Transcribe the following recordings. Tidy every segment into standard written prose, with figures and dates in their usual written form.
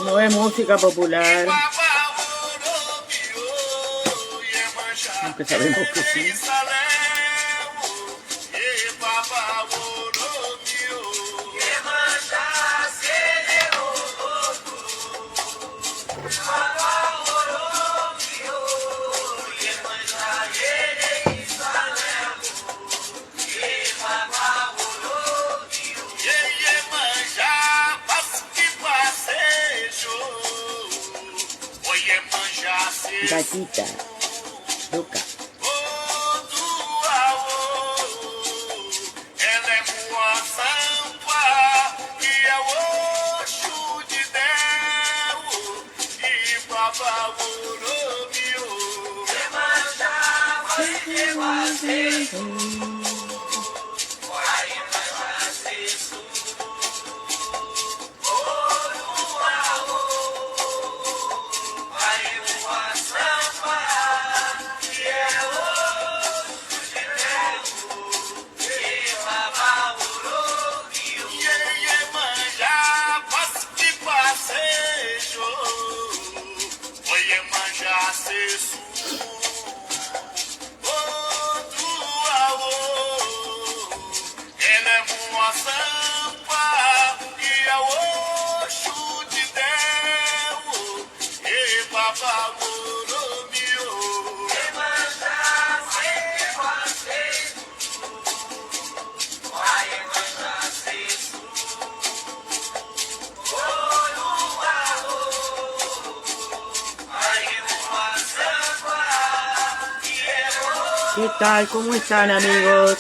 No es música popular, aunque sabemos que sí. Gatita, loca. ¿Qué tal? ¿Cómo están, amigos?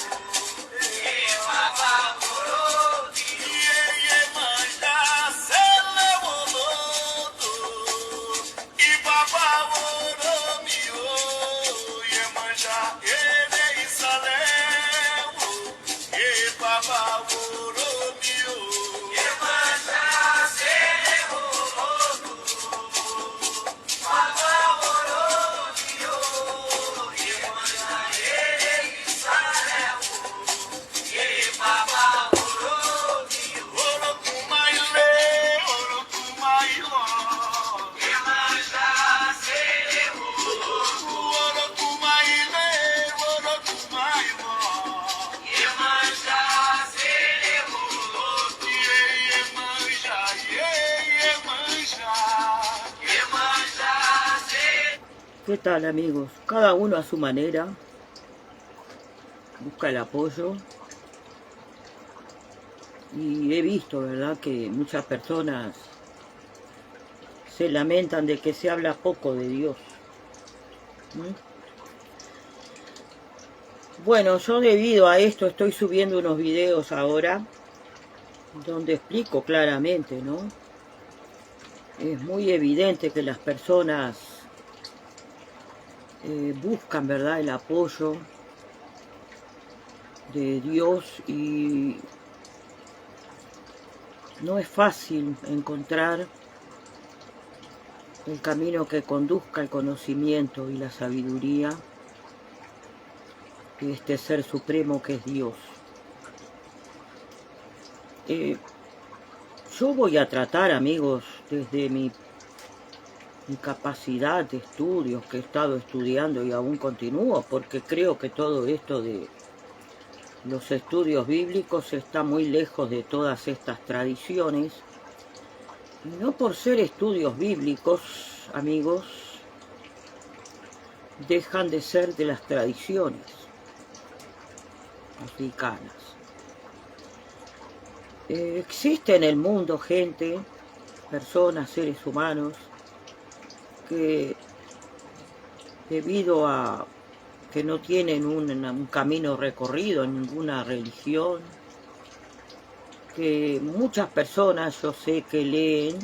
¿Qué tal, amigos? Cada uno a su manera busca el apoyo y he visto, ¿verdad?, que muchas personas se lamentan de que se habla poco de Dios. Bueno, yo debido a esto estoy subiendo unos videos ahora donde explico claramente, ¿no? Es muy evidente que las personas buscan, ¿verdad?, el apoyo de Dios y no es fácil encontrar el camino que conduzca al conocimiento y la sabiduría de este ser supremo que es Dios. Yo voy a tratar, amigos, desde mi capacidad de estudios que he estado estudiando y aún continúo, porque creo que todo esto de los estudios bíblicos está muy lejos de todas estas tradiciones. Y no por ser estudios bíblicos, amigos, dejan de ser de las tradiciones africanas. Existe en el mundo gente, personas, seres humanos, que debido a que no tienen un camino recorrido en ninguna religión, que muchas personas yo sé que leen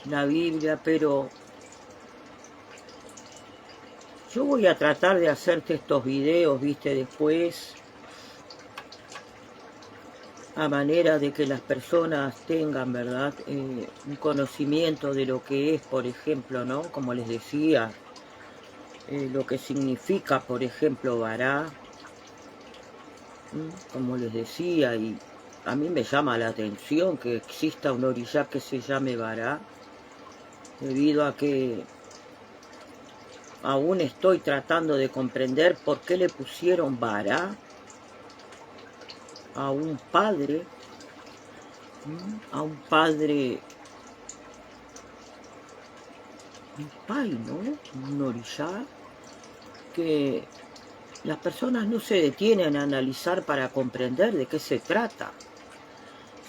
la Biblia, pero yo voy a tratar de hacerte estos videos, viste, después, a manera de que las personas tengan, ¿verdad?, un conocimiento de lo que es, por ejemplo, ¿no?, como les decía, lo que significa, por ejemplo, Bará, como les decía, y a mí me llama la atención que exista un orishá que se llame Bará, debido a que aún estoy tratando de comprender por qué le pusieron Bará a un padre, un pai, ¿no? Un orishá, que las personas no se detienen a analizar para comprender de qué se trata.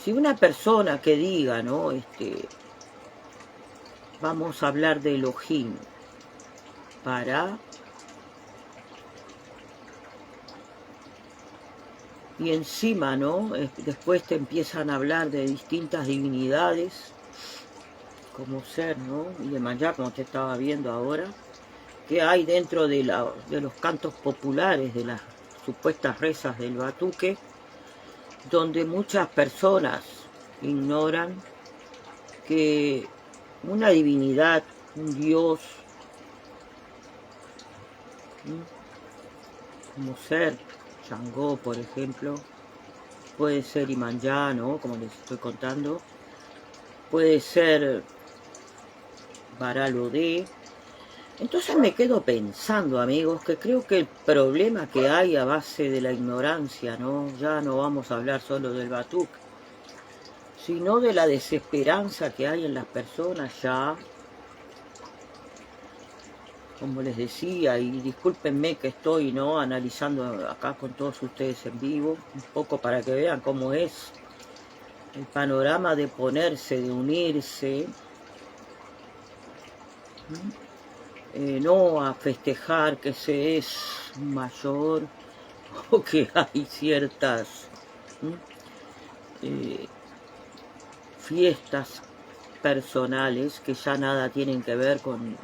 Si una persona que diga, ¿no? Vamos a hablar de Elohim, para... Y encima, ¿no? Después te empiezan a hablar de distintas divinidades, como ser, ¿no? Y de Mayá, como te estaba viendo ahora, que hay dentro de los cantos populares, de las supuestas rezas del batuque, donde muchas personas ignoran que una divinidad, un dios, como ser Shango, por ejemplo, puede ser Iyamyá, ¿no? Como les estoy contando, puede ser Baralodé. Entonces me quedo pensando, amigos, que creo que el problema que hay a base de la ignorancia, ¿no? Ya no vamos a hablar solo del Batuk, sino de la desesperanza que hay en las personas ya. Como les decía, y discúlpenme que estoy, ¿no? Analizando acá con todos ustedes en vivo, un poco para que vean cómo es el panorama de ponerse, de unirse, no a festejar que se es mayor o que hay ciertas fiestas personales que ya nada tienen que ver con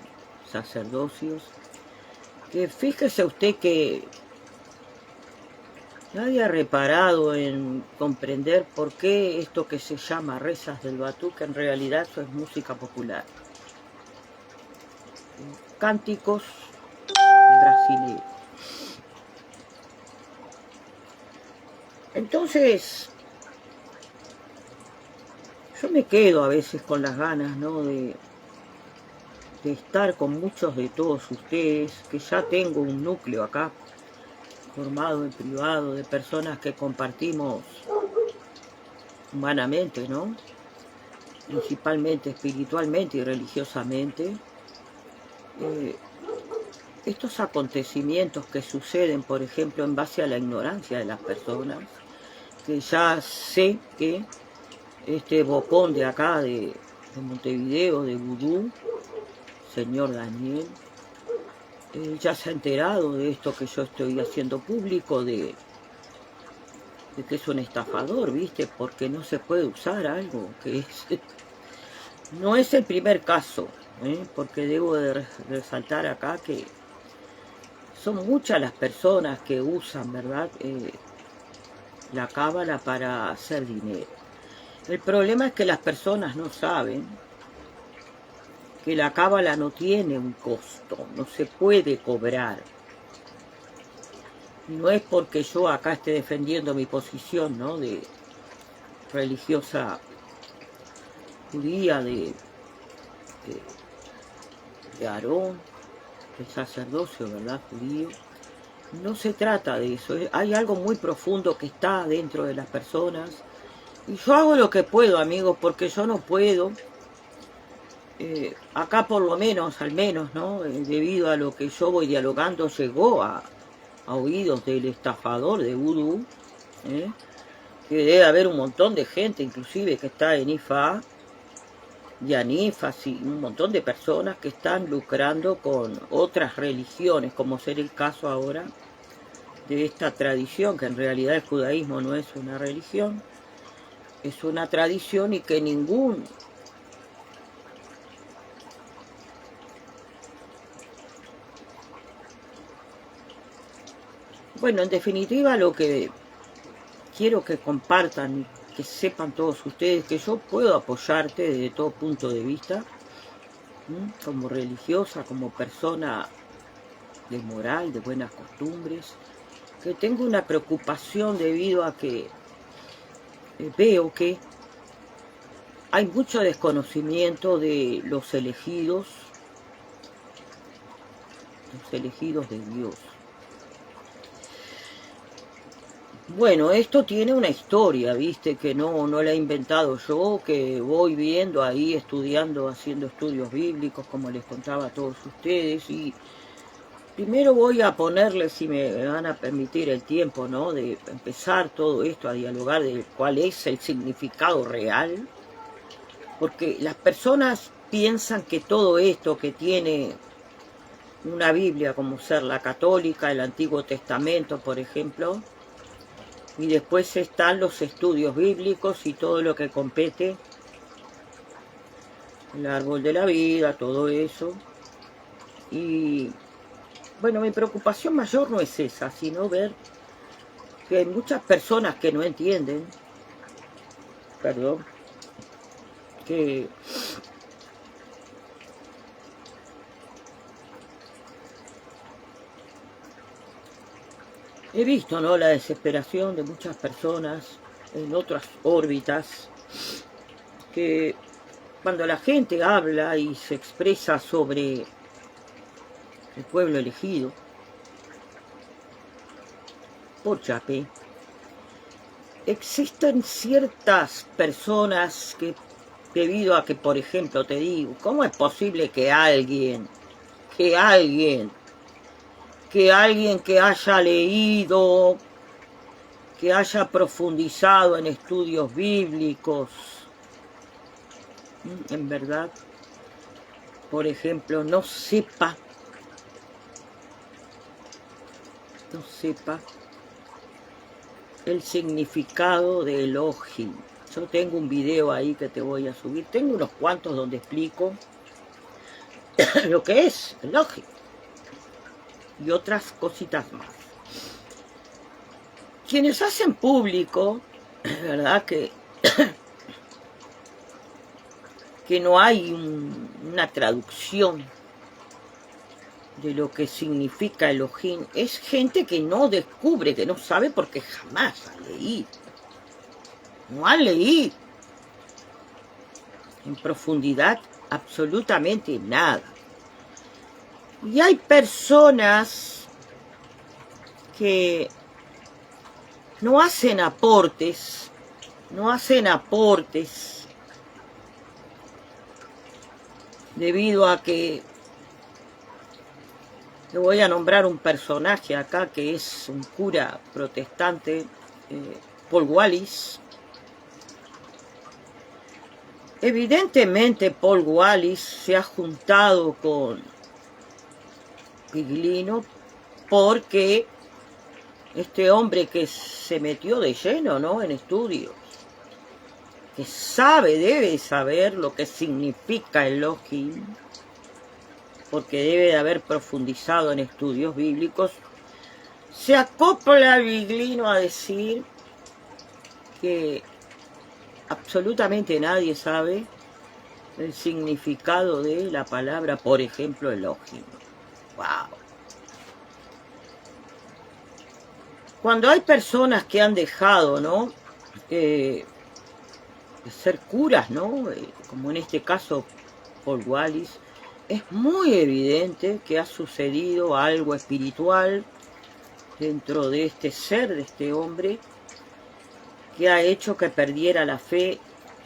sacerdocios. Que fíjese usted que nadie ha reparado en comprender por qué esto que se llama rezas del batuque en realidad eso es música popular. Cánticos brasileños. Entonces, yo me quedo a veces con las ganas, ¿no? de estar con muchos de todos ustedes, que ya tengo un núcleo acá, formado en privado, de personas que compartimos humanamente, ¿no? Principalmente espiritualmente y religiosamente, estos acontecimientos que suceden, por ejemplo, en base a la ignorancia de las personas, que ya sé que este bocón de acá, de Montevideo, de Vudú, señor Daniel, ya se ha enterado de esto que yo estoy haciendo público, de que es un estafador, ¿viste? Porque no se puede usar algo que es... No es el primer caso, porque debo de resaltar acá que son muchas las personas que usan, ¿verdad? La cábala para hacer dinero. El problema es que las personas no saben que la cábala no tiene un costo, no se puede cobrar. No es porque yo acá esté defendiendo mi posición, ¿no? De religiosa judía, de Aarón, el sacerdocio, ¿verdad? Judío. No se trata de eso. Hay algo muy profundo que está dentro de las personas. Y yo hago lo que puedo, amigos, porque yo no puedo. Acá por lo menos, al menos, ¿no? Debido a lo que yo voy dialogando, llegó a oídos del estafador de Vudú, que debe haber un montón de gente, inclusive que está en IFA, y Anifas, y un montón de personas que están lucrando con otras religiones, como ser el caso ahora de esta tradición, que en realidad el judaísmo no es una religión, es una tradición, y que ningún bueno, en definitiva, lo que quiero que compartan, que sepan todos ustedes, que yo puedo apoyarte desde todo punto de vista, como religiosa, como persona de moral, de buenas costumbres, que tengo una preocupación debido a que veo que hay mucho desconocimiento de los elegidos de Dios. Bueno, esto tiene una historia, viste, que no la he inventado yo, que voy viendo ahí, estudiando, haciendo estudios bíblicos, como les contaba a todos ustedes, y primero voy a ponerles, si me van a permitir el tiempo, ¿no?, de empezar todo esto a dialogar de cuál es el significado real, porque las personas piensan que todo esto que tiene una Biblia, como ser la católica, el Antiguo Testamento, por ejemplo, y después están los estudios bíblicos y todo lo que compete, el árbol de la vida, todo eso. Y bueno, mi preocupación mayor no es esa, sino ver que hay muchas personas que no entienden, que he visto, ¿no?, la desesperación de muchas personas en otras órbitas, que cuando la gente habla y se expresa sobre el pueblo elegido por Yahvé, existen ciertas personas que, debido a que, por ejemplo, te digo, ¿cómo es posible que alguien que haya leído, que haya profundizado en estudios bíblicos, en verdad, por ejemplo, no sepa el significado de Elohim? Yo tengo un video ahí que te voy a subir, tengo unos cuantos donde explico lo que es Elohim y otras cositas más. Quienes hacen público, ¿verdad?, que no hay una traducción de lo que significa Elohim, es gente que no descubre, que no sabe porque jamás ha leído. No ha leído en profundidad absolutamente nada. Y hay personas que no hacen aportes, debido a que, le voy a nombrar un personaje acá que es un cura protestante, Paul Wallis. Evidentemente Paul Wallis se ha juntado con Viglino porque este hombre que se metió de lleno, ¿no?, en estudios, que debe saber lo que significa Elohim, porque debe de haber profundizado en estudios bíblicos, se acopla a Viglino a decir que absolutamente nadie sabe el significado de la palabra, por ejemplo, Elohim. ¡Wow! Cuando hay personas que han dejado, ¿no?, de ser curas, ¿no?, como en este caso Paul Wallis, es muy evidente que ha sucedido algo espiritual dentro de este ser, de este hombre, que ha hecho que perdiera la fe,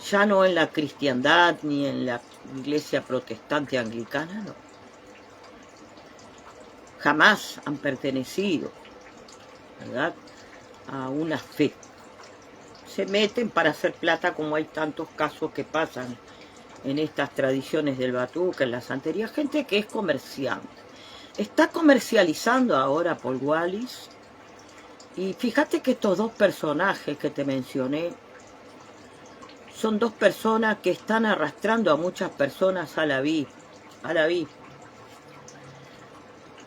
ya no en la cristiandad ni en la iglesia protestante anglicana, no. Jamás han pertenecido, ¿verdad?, a una fe. Se meten para hacer plata, como hay tantos casos que pasan en estas tradiciones del batuque, en la santería, gente que es comerciante. Está comercializando ahora Paul Wallis, y fíjate que estos dos personajes que te mencioné son dos personas que están arrastrando a muchas personas a la vid.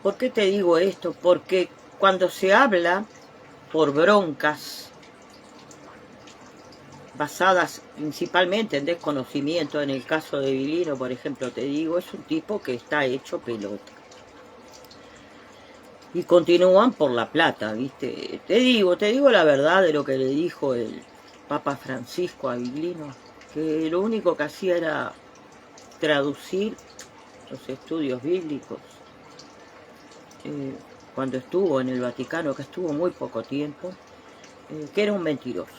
¿Por qué te digo esto? Porque cuando se habla por broncas, basadas principalmente en desconocimiento, en el caso de Viglino, por ejemplo, te digo, es un tipo que está hecho pelota. Y continúan por la plata, ¿viste? Te digo la verdad de lo que le dijo el Papa Francisco a Viglino, que lo único que hacía era traducir los estudios bíblicos. Cuando estuvo en el Vaticano, que estuvo muy poco tiempo, que era un mentiroso.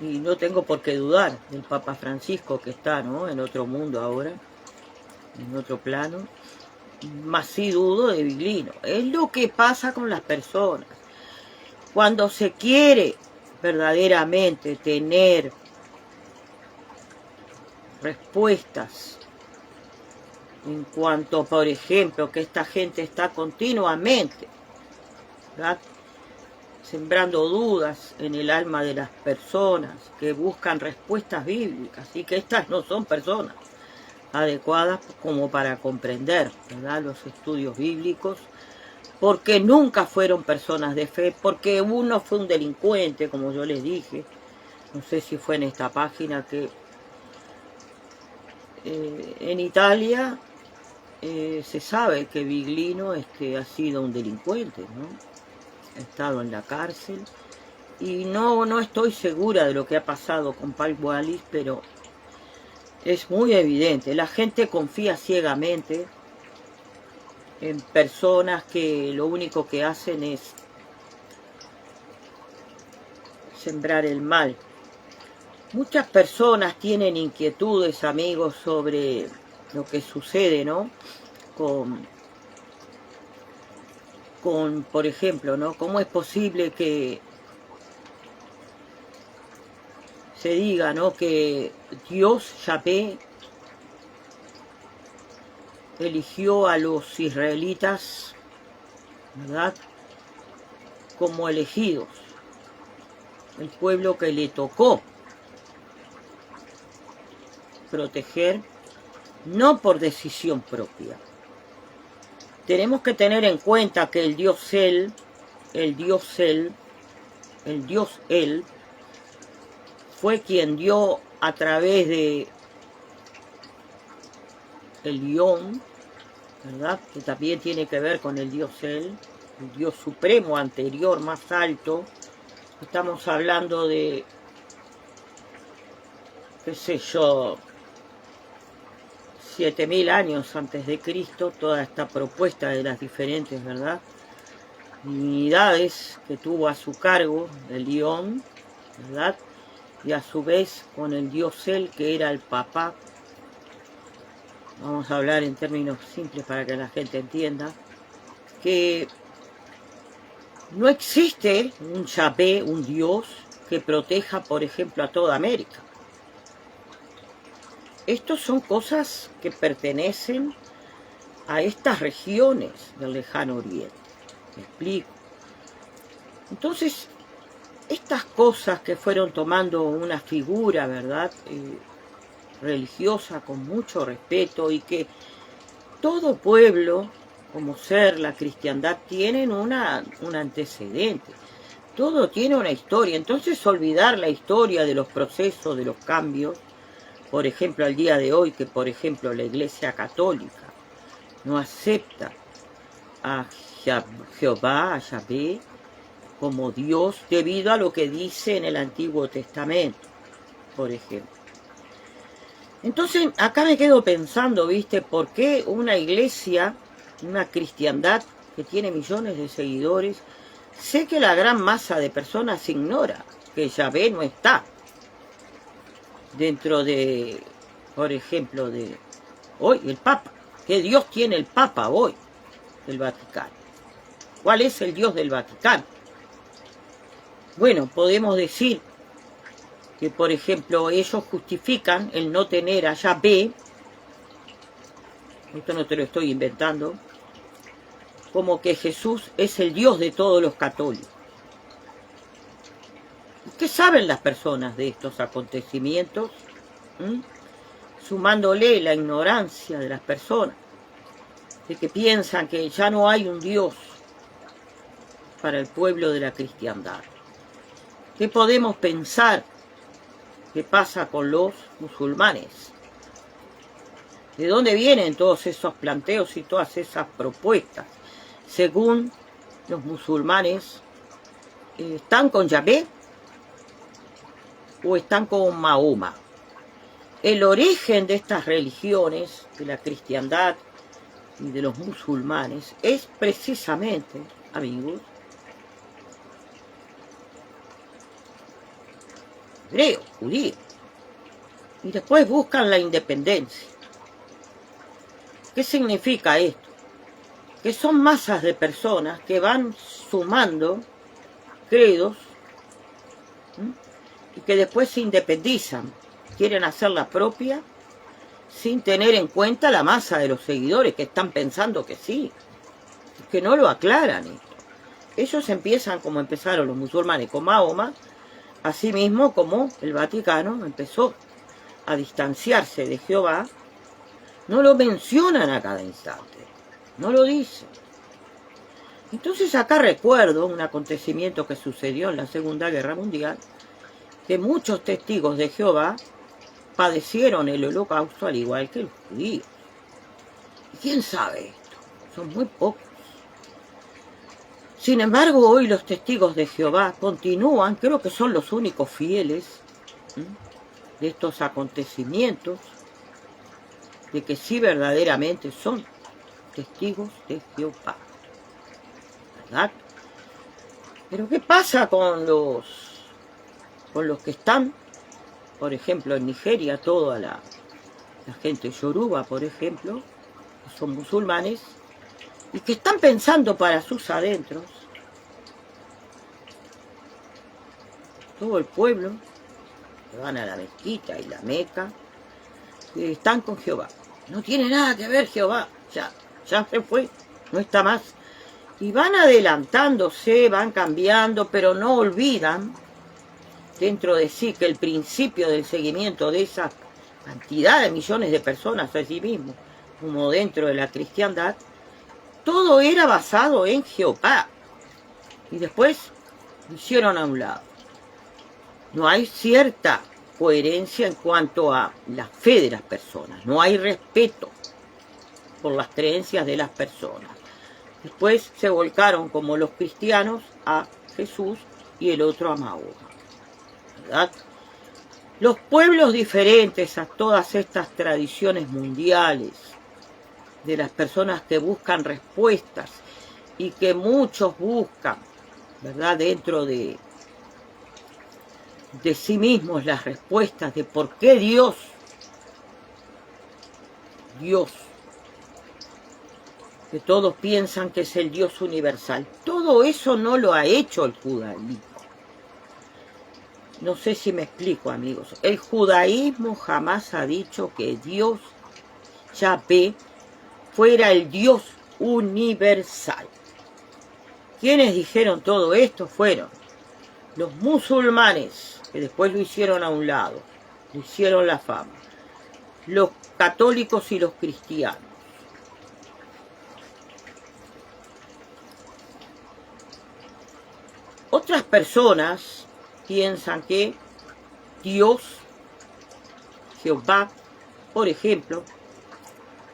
Y no tengo por qué dudar del Papa Francisco, que está, ¿no?, en otro mundo ahora, en otro plano. Más sí dudo de Viglino. Es lo que pasa con las personas. Cuando se quiere verdaderamente tener respuestas en cuanto, por ejemplo, que esta gente está continuamente, ¿verdad?, sembrando dudas en el alma de las personas que buscan respuestas bíblicas, y que estas no son personas adecuadas como para comprender, ¿verdad?, los estudios bíblicos, porque nunca fueron personas de fe, porque uno fue un delincuente, como yo les dije, no sé si fue en esta página, que en Italia se sabe que Viglino ha sido un delincuente, ¿no? Ha estado en la cárcel, y no estoy segura de lo que ha pasado con Paul Wallis, pero es muy evidente. La gente confía ciegamente en personas que lo único que hacen es sembrar el mal. Muchas personas tienen inquietudes, amigos, sobre lo que sucede, ¿no?, por ejemplo, ¿no?, cómo es posible que se diga, ¿no?, que Dios, Yahvé, eligió a los israelitas, ¿verdad?, como elegidos, el pueblo que le tocó proteger, no por decisión propia. Tenemos que tener en cuenta que el Dios Él, fue quien dio a través de el Yom, ¿verdad?, que también tiene que ver con el Dios Él, el Dios supremo anterior, más alto. Estamos hablando de, qué sé yo, 7000 años antes de Cristo, toda esta propuesta de las diferentes, ¿verdad?, divinidades que tuvo a su cargo el León, ¿verdad?, y a su vez con el Dios Él, que era el Papá. Vamos a hablar en términos simples para que la gente entienda que no existe un Yahvé, un Dios, que proteja, por ejemplo, a toda América. Estas son cosas que pertenecen a estas regiones del lejano oriente. ¿Me explico? Entonces, estas cosas que fueron tomando una figura, ¿verdad?, religiosa con mucho respeto, y que todo pueblo, como ser la cristiandad, tienen un antecedente. Todo tiene una historia. Entonces, olvidar la historia de los procesos, de los cambios, por ejemplo, al día de hoy, que por ejemplo la Iglesia Católica no acepta a Jehová, a Yahvé, como Dios, debido a lo que dice en el Antiguo Testamento, por ejemplo. Entonces, acá me quedo pensando, ¿viste?, ¿por qué una iglesia, una cristiandad que tiene millones de seguidores, sé que la gran masa de personas ignora que Yahvé no está dentro de, por ejemplo, de hoy el Papa? ¿Qué Dios tiene el Papa hoy del Vaticano? ¿Cuál es el Dios del Vaticano? Bueno, podemos decir que, por ejemplo, ellos justifican el no tener a Yahvé, esto no te lo estoy inventando, como que Jesús es el Dios de todos los católicos. ¿Qué saben las personas de estos acontecimientos? Sumándole la ignorancia de las personas, de que piensan que ya no hay un Dios para el pueblo de la cristiandad. ¿Qué podemos pensar que pasa con los musulmanes? ¿De dónde vienen todos esos planteos y todas esas propuestas? Según los musulmanes, ¿están con Yahvé? o están con Mahoma. El origen de estas religiones, de la cristiandad y de los musulmanes, es precisamente, amigos, hebreo, judío. Y después buscan la independencia. ¿Qué significa esto? Que son masas de personas que van sumando credos, ¿sí? Y que después se independizan, quieren hacer la propia, sin tener en cuenta la masa de los seguidores que están pensando que sí, que no lo aclaran esto. Ellos empiezan como empezaron los musulmanes con Mahoma, así mismo como el Vaticano empezó a distanciarse de Jehová. No lo mencionan a cada instante, no lo dicen. Entonces acá recuerdo un acontecimiento que sucedió en la Segunda Guerra Mundial, que muchos testigos de Jehová padecieron el holocausto al igual que los judíos. ¿Y quién sabe esto? Son muy pocos. Sin embargo, hoy los testigos de Jehová continúan, creo que son los únicos fieles, ¿sí?, de estos acontecimientos, de que sí verdaderamente son testigos de Jehová, ¿verdad? Pero ¿qué pasa con los que están, por ejemplo, en Nigeria, toda la gente yoruba, por ejemplo, que son musulmanes, y que están pensando para sus adentros, todo el pueblo, que van a la mezquita y la Meca, que están con Jehová. No tiene nada que ver Jehová, ya se fue, no está más. Y van adelantándose, van cambiando, pero no olvidan dentro de sí que el principio del seguimiento de esa cantidad de millones de personas a sí mismo, como dentro de la cristiandad, todo era basado en Jehová. Y después lo hicieron a un lado. No hay cierta coherencia en cuanto a la fe de las personas. No hay respeto por las creencias de las personas. Después se volcaron como los cristianos a Jesús y el otro a Mahoma, ¿verdad? Los pueblos diferentes a todas estas tradiciones mundiales de las personas que buscan respuestas y que muchos buscan, ¿verdad?, dentro de sí mismos las respuestas de por qué Dios, que todos piensan que es el Dios universal. Todo eso no lo ha hecho el judaísmo. No sé si me explico, amigos. El judaísmo jamás ha dicho que Dios, Yahvé, fuera el Dios universal. Quienes dijeron todo esto fueron los musulmanes, que después lo hicieron a un lado, le hicieron la fama, los católicos y los cristianos. Otras personas piensan que Dios, Jehová, por ejemplo,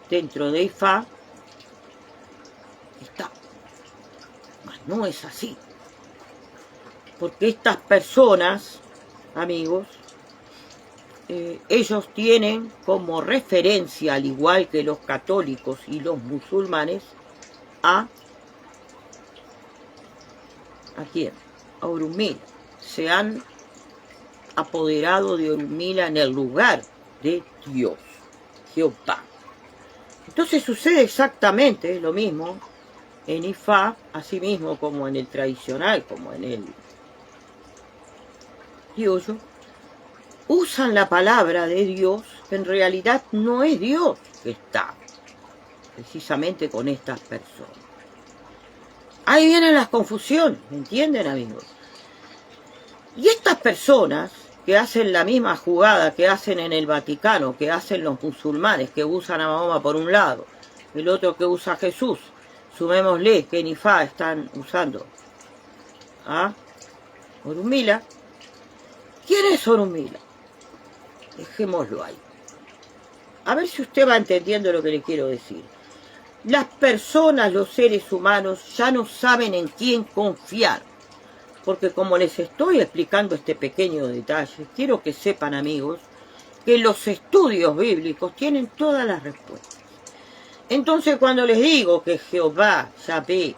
dentro de Ifá, está. Mas no es así. Porque estas personas, amigos, ellos tienen como referencia, al igual que los católicos y los musulmanes, ¿a quién? A Orunmila. Se han apoderado de Orunmila en el lugar de Dios, Jehová. Entonces sucede exactamente lo mismo en Ifá, así mismo como en el tradicional, como en el criollo. Usan la palabra de Dios, que en realidad no es Dios que está precisamente con estas personas. Ahí vienen las confusiones, ¿me entienden, amigos? Y estas personas que hacen la misma jugada que hacen en el Vaticano, que hacen los musulmanes, que usan a Mahoma por un lado, el otro que usa a Jesús, sumémosle que en Ifá están usando a Orunmila. ¿Quién es Orunmila? Dejémoslo ahí. A ver si usted va entendiendo lo que le quiero decir. Las personas, los seres humanos, ya no saben en quién confiar. Porque como les estoy explicando este pequeño detalle, quiero que sepan, amigos, que los estudios bíblicos tienen todas las respuestas. Entonces, cuando les digo que Jehová, Yahvé,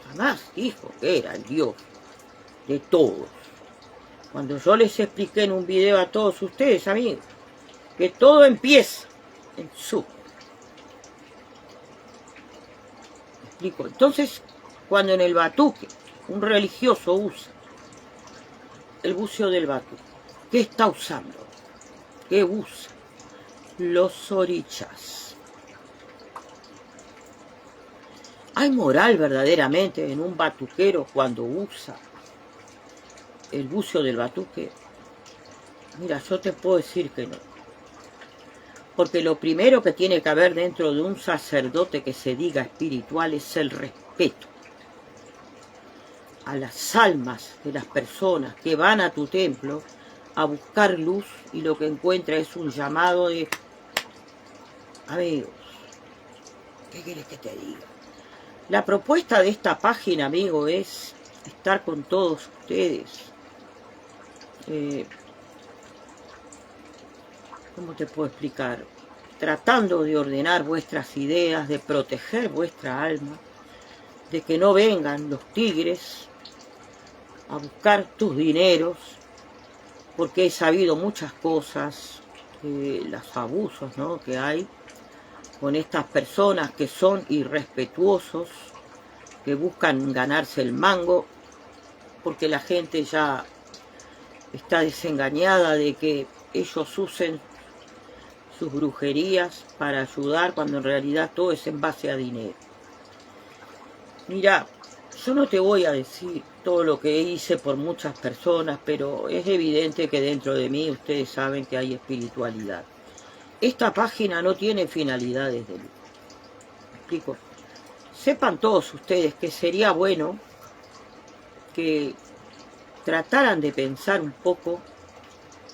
jamás dijo que era el Dios de todos. Cuando yo les expliqué en un video a todos ustedes, amigos, que todo empieza en su. ¿Me explico? Entonces, cuando en el batuque un religioso usa el bucio del batuque, ¿qué está usando? ¿Qué usa? Los orichas. ¿Hay moral verdaderamente en un batuquero cuando usa el bucio del batuque? Mira, yo te puedo decir que no. Porque lo primero que tiene que haber dentro de un sacerdote que se diga espiritual es el respeto a las almas de las personas que van a tu templo a buscar luz, y lo que encuentra es un llamado de: amigos, ¿qué quieres que te diga? La propuesta de esta página, amigo, es estar con todos ustedes. ¿Cómo te puedo explicar? Tratando de ordenar vuestras ideas, de proteger vuestra alma, de que no vengan los tigres a buscar tus dineros, porque he sabido muchas cosas, los abusos, ¿no?, que hay con estas personas que son irrespetuosos, que buscan ganarse el mango, porque la gente ya está desengañada de que ellos usen sus brujerías para ayudar, cuando en realidad todo es en base a dinero. Mira, yo no te voy a decir todo lo que hice por muchas personas, pero es evidente que dentro de mí ustedes saben que hay espiritualidad. Esta página no tiene finalidades de lucro. ¿Me explico? Sepan todos ustedes que sería bueno que trataran de pensar un poco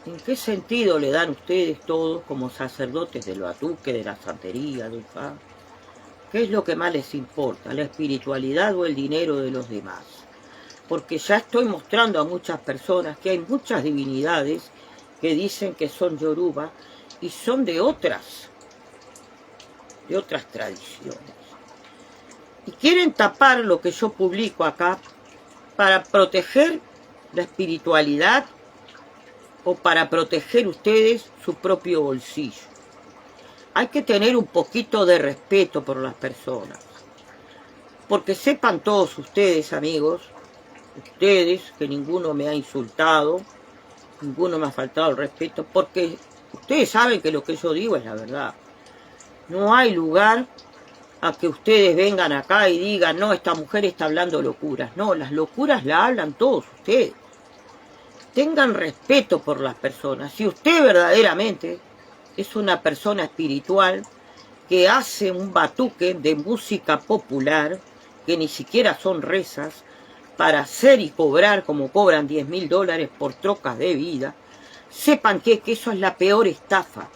en qué sentido le dan ustedes todos como sacerdotes del batuque, de la santería, del fa. ¿Qué es lo que más les importa? ¿La espiritualidad o el dinero de los demás? Porque ya estoy mostrando a muchas personas que hay muchas divinidades que dicen que son yoruba y son de otras tradiciones. Y quieren tapar lo que yo publico acá para proteger la espiritualidad o para proteger ustedes su propio bolsillo. Hay que tener un poquito de respeto por las personas. Porque sepan todos ustedes, amigos, ustedes, que ninguno me ha insultado, ninguno me ha faltado el respeto, porque ustedes saben que lo que yo digo es la verdad. No hay lugar a que ustedes vengan acá y digan: no, esta mujer está hablando locuras. No, las locuras las hablan todos ustedes. Tengan respeto por las personas. Si usted verdaderamente es una persona espiritual que hace un batuque de música popular, que ni siquiera son rezas, para hacer y cobrar como cobran $10.000 por trocas de vida, sepan que eso es la peor estafa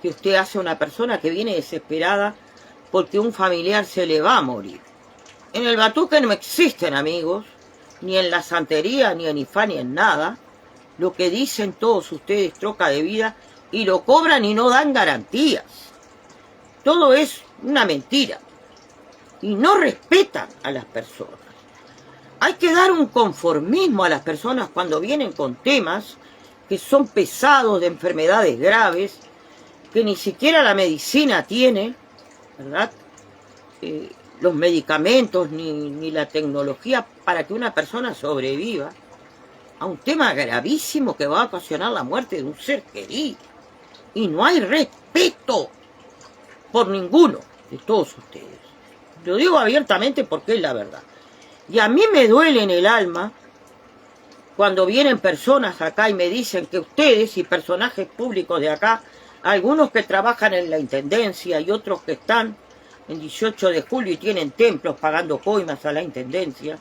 que usted hace a una persona que viene desesperada porque un familiar se le va a morir. En el batuque no existen, amigos, ni en la santería, ni en Ifá, ni en nada. Lo que dicen todos ustedes, troca de vida, y lo cobran y no dan garantías. Todo es una mentira. Y no respetan a las personas. Hay que dar un conformismo a las personas cuando vienen con temas que son pesados, de enfermedades graves, que ni siquiera la medicina tiene, ¿verdad? Los medicamentos ni la tecnología para que una persona sobreviva a un tema gravísimo que va a ocasionar la muerte de un ser querido. Y no hay respeto por ninguno de todos ustedes. Lo digo abiertamente porque es la verdad. Y a mí me duele en el alma cuando vienen personas acá y me dicen que ustedes y personajes públicos de acá, algunos que trabajan en la intendencia y otros que están en 18 de julio y tienen templos pagando coimas a la intendencia,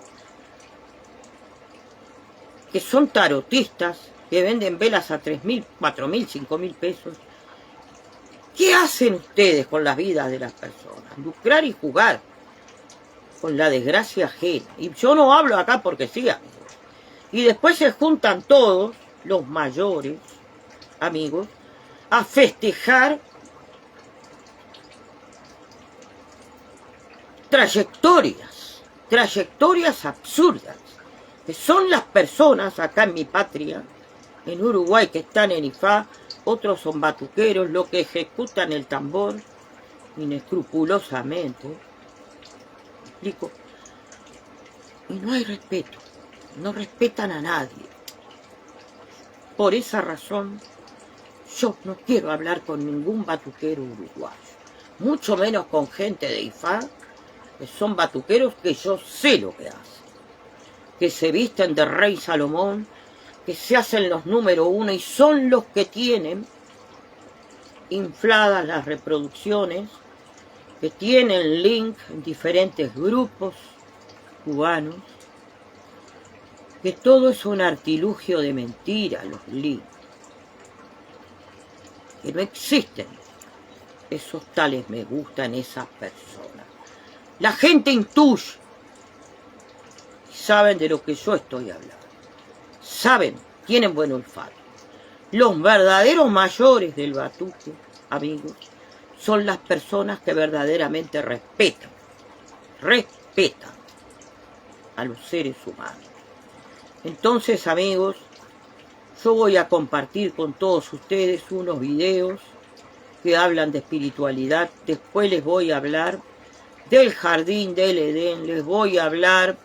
que son tarotistas, que venden velas a 3.000, 4.000, 5.000 pesos. ¿Qué hacen ustedes con las vidas de las personas? Lucrar y jugar. con la desgracia ajena. Y yo no hablo acá porque sí, amigos. Y después se juntan todos, los mayores, amigos, a festejar trayectorias absurdas, que son las personas acá en mi patria, en Uruguay, que están en IFA, otros son batuqueros, los que ejecutan el tambor inescrupulosamente. ¿Me explico? Y no hay respeto, no respetan a nadie. Por esa razón, yo no quiero hablar con ningún batuquero uruguayo, mucho menos con gente de IFA, que son batuqueros que yo sé lo que hacen, que se visten de Rey Salomón, que se hacen los número 1 y son los que tienen infladas las reproducciones, que tienen link en diferentes grupos cubanos, que todo es un artilugio de mentira, los links, que no existen esos tales me gustan, esas personas. La gente intuye, saben de lo que yo estoy hablando, saben, tienen buen olfato. Los verdaderos mayores del batuque, amigos, son las personas que verdaderamente respetan a los seres humanos. Entonces, amigos, yo voy a compartir con todos ustedes unos videos que hablan de espiritualidad. Después les voy a hablar del jardín del Edén, les voy a hablar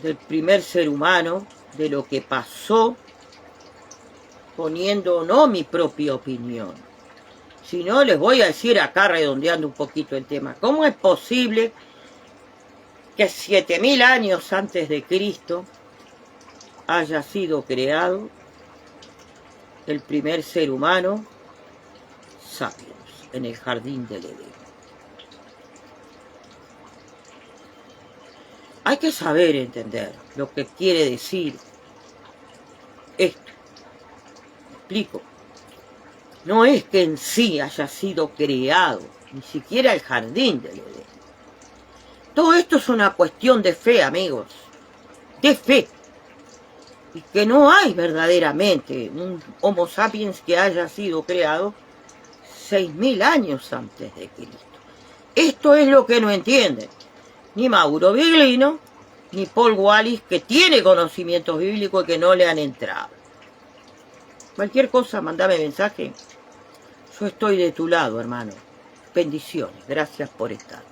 del primer ser humano, de lo que pasó, poniendo no mi propia opinión, sino les voy a decir acá, redondeando un poquito el tema, ¿cómo es posible que 7000 años antes de Cristo haya sido creado el primer ser humano, Sapiens, en el jardín del Edén? Hay que saber entender lo que quiere decir esto. ¿Me explico? No es que en sí haya sido creado, ni siquiera el jardín del Edén. Todo esto es una cuestión de fe, amigos, de fe. Y que no hay verdaderamente un Homo sapiens que haya sido creado 6000 años antes de Cristo. Esto es lo que no entienden ni Mauro Biglino, ni Paul Wallis, que tiene conocimientos bíblicos y que no le han entrado. Cualquier cosa, mandame mensaje. Yo estoy de tu lado, hermano. Bendiciones. Gracias por estar.